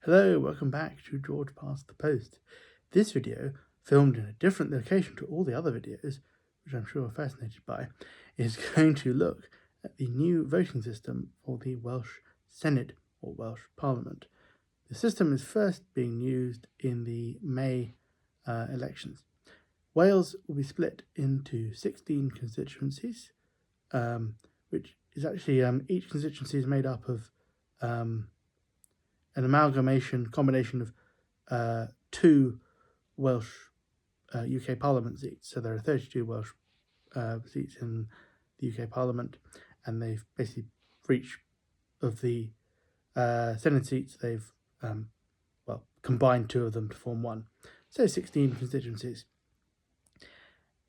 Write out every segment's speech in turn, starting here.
Hello, welcome back to George Past the Post. This video, filmed in a different location to all the other videos, which I'm sure you're fascinated by, is going to look at the new voting system for the Welsh Senate or Welsh Parliament. The system is first being used in the May elections. Wales will be split into 16 constituencies, which is actually each constituency is made up of an combination of two Welsh UK Parliament seats. So there are 32 Welsh seats in the UK Parliament, and they've basically, for each of the Senate seats, they've combined two of them to form one. So 16 constituencies.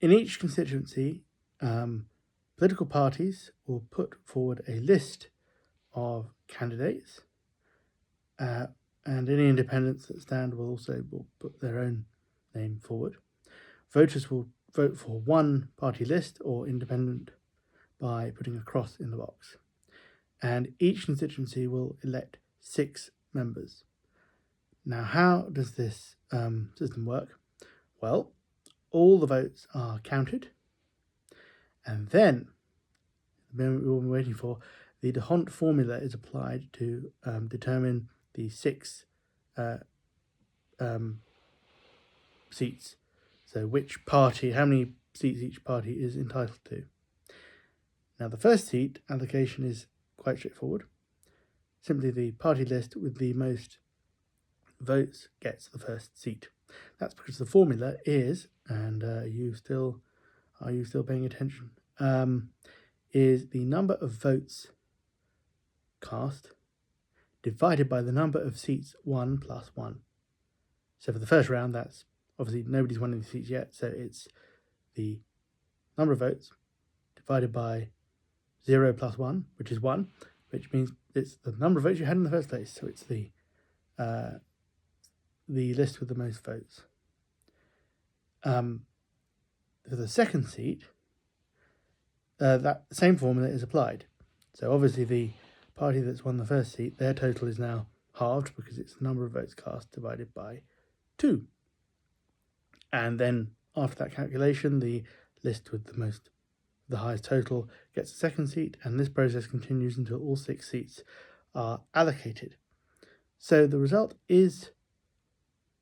In each constituency, political parties will put forward a list of candidates, and any independents that stand will put their own name forward. Voters will vote for one party list or independent by putting a cross in the box. And each constituency will elect 6 members. Now, how does this system work? Well, all the votes are counted, and then, the moment we've all been waiting for, the D'Hondt formula is applied to determine the 6 seats. So how many seats each party is entitled to. Now, the first seat allocation is quite straightforward. Simply the party list with the most votes gets the first seat. That's because the formula is, and are you still paying attention? Is the number of votes cast divided by the number of seats 1 plus 1. So for the first round, that's obviously nobody's won any seats yet, so it's the number of votes divided by 0 plus 1, which is 1, which means it's the number of votes you had in the first place. So it's the list with the most votes. For the second seat, that same formula is applied. So obviously the party that's won the first seat, their total is now halved because it's the number of votes cast divided by 2. And then after that calculation, the list with the highest total gets the second seat, and this process continues until all 6 seats are allocated. So the result is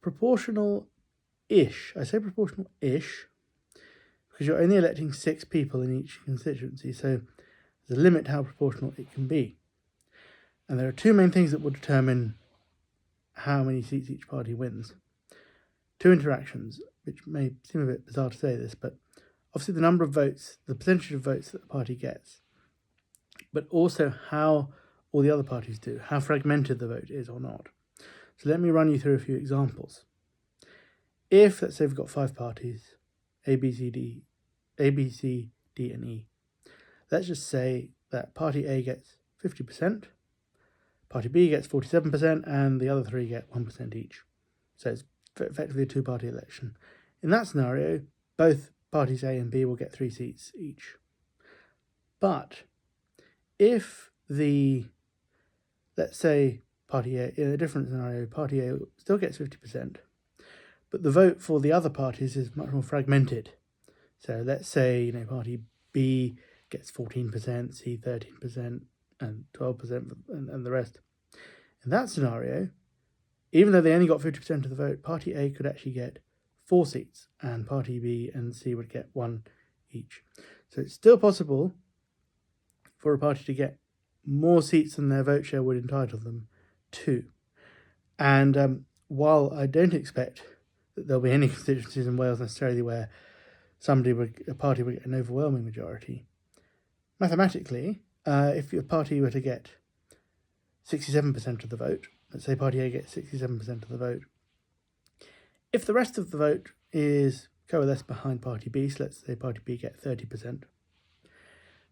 proportional-ish. I say proportional-ish because you're only electing 6 people in each constituency, so there's a limit to how proportional it can be. And there are 2 main things that will determine how many seats each party wins. 2 interactions, which may seem a bit bizarre to say this, but obviously the number of votes, the percentage of votes that the party gets, but also how all the other parties do, how fragmented the vote is or not. So let me run you through a few examples. If, let's say we've got 5 parties, A, B, C, D, and E. Let's just say that party A gets 50%, party B gets 47%, and the other 3 get 1% each. So it's effectively a 2-party election. In that scenario, both parties A and B will get 3 seats each. But if let's say party A, in a different scenario, party A still gets 50%, but the vote for the other parties is much more fragmented. So let's say, party B gets 14%, C 13%, and 12%, and the rest. In that scenario, even though they only got 50% of the vote, party A could actually get 4 seats, and party B and C would get 1 each. So it's still possible for a party to get more seats than their vote share would entitle them to. And while I don't expect that there'll be any constituencies in Wales necessarily where a party would get an overwhelming majority, mathematically, if a party were to get 67% of the vote, let's say party A gets 67% of the vote, if the rest of the vote is coalesced behind party B, so let's say party B get 30%,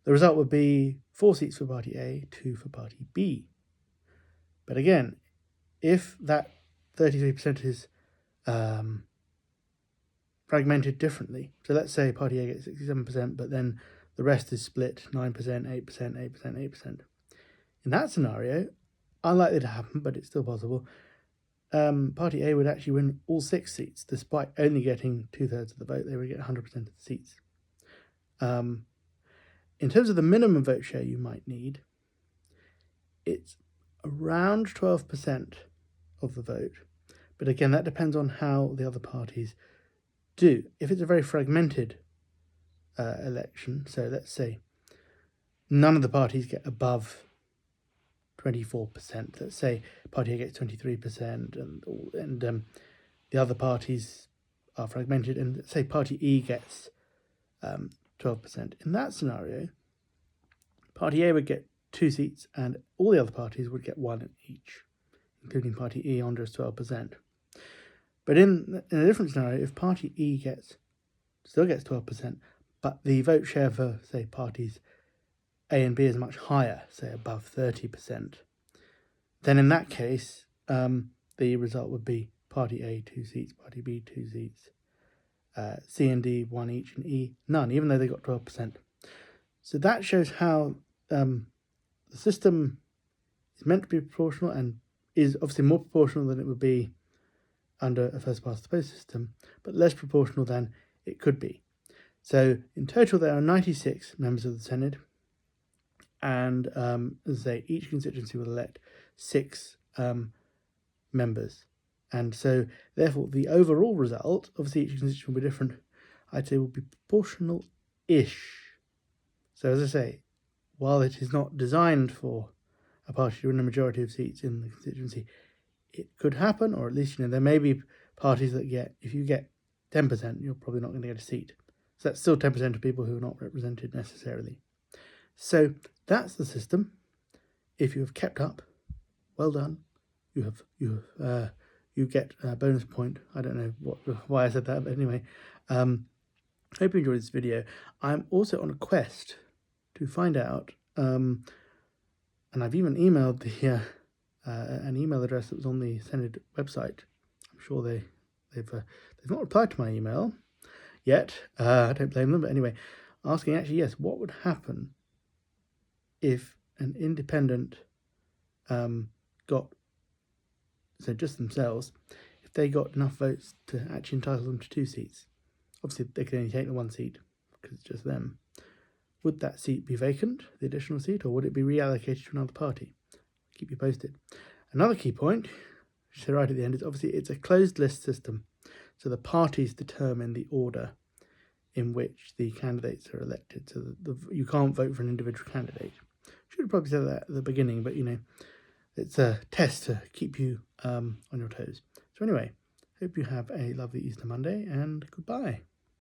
the result would be 4 seats for party A, 2 for party B. But again, if that 33% is fragmented differently, so let's say party A gets 67%, but then the rest is split 9%, 8%, 8%, 8%. In that scenario, unlikely to happen, but it's still possible, Party A would actually win all 6 seats, despite only getting 2/3 of the vote. They would get 100% of the seats. In terms of the minimum vote share you might need, it's around 12% of the vote. But again, that depends on how the other parties do. If it's a very fragmented election, so let's say none of the parties get above 24%. Let's say Party A gets 23%, and the other parties are fragmented, and let's say Party E gets 12%. In that scenario, Party A would get 2 seats, and all the other parties would get 1 each, including Party E on just 12%. But in a different scenario, if Party E still gets 12%, but the vote share for, say, parties A and B is much higher, say above 30%, then in that case, the result would be Party A 2 seats, Party B 2 seats, C and D 1 each, and E none, even though they got 12%. So that shows how the system is meant to be proportional, and is obviously more proportional than it would be under a first-past-the-post system, but less proportional than it could be. So in total, there are 96 members of the Senate, and as I say, each constituency will elect 6 members. And so, therefore, the overall result, obviously each constituency will be different, I'd say will be proportional-ish. So as I say, while it is not designed for a party to win a majority of seats in the constituency, it could happen, or at least, there may be parties that if you get 10%, you're probably not going to get a seat. So that's still 10% of people who are not represented necessarily. So that's the system. If you have kept up, well done. You get a bonus point. I don't know why I said that, but anyway, hope you enjoyed this video. I'm also on a quest to find out, and I've even emailed an email address that was on the Senate website. I'm sure they've not replied to my email yet. I don't blame them, but anyway, asking actually, yes, what would happen if an independent just themselves, if they got enough votes to actually entitle them to 2 seats. Obviously, they could only take the 1 seat because it's just them. Would that seat be vacant, the additional seat, or would it be reallocated to another party? Keep you posted. Another key point, which is right at the end, is obviously it's a closed list system. So the parties determine the order in which the candidates are elected. So you can't vote for an individual candidate. Should have probably said that at the beginning, but it's a test to keep you on your toes. So anyway, hope you have a lovely Easter Monday, and goodbye.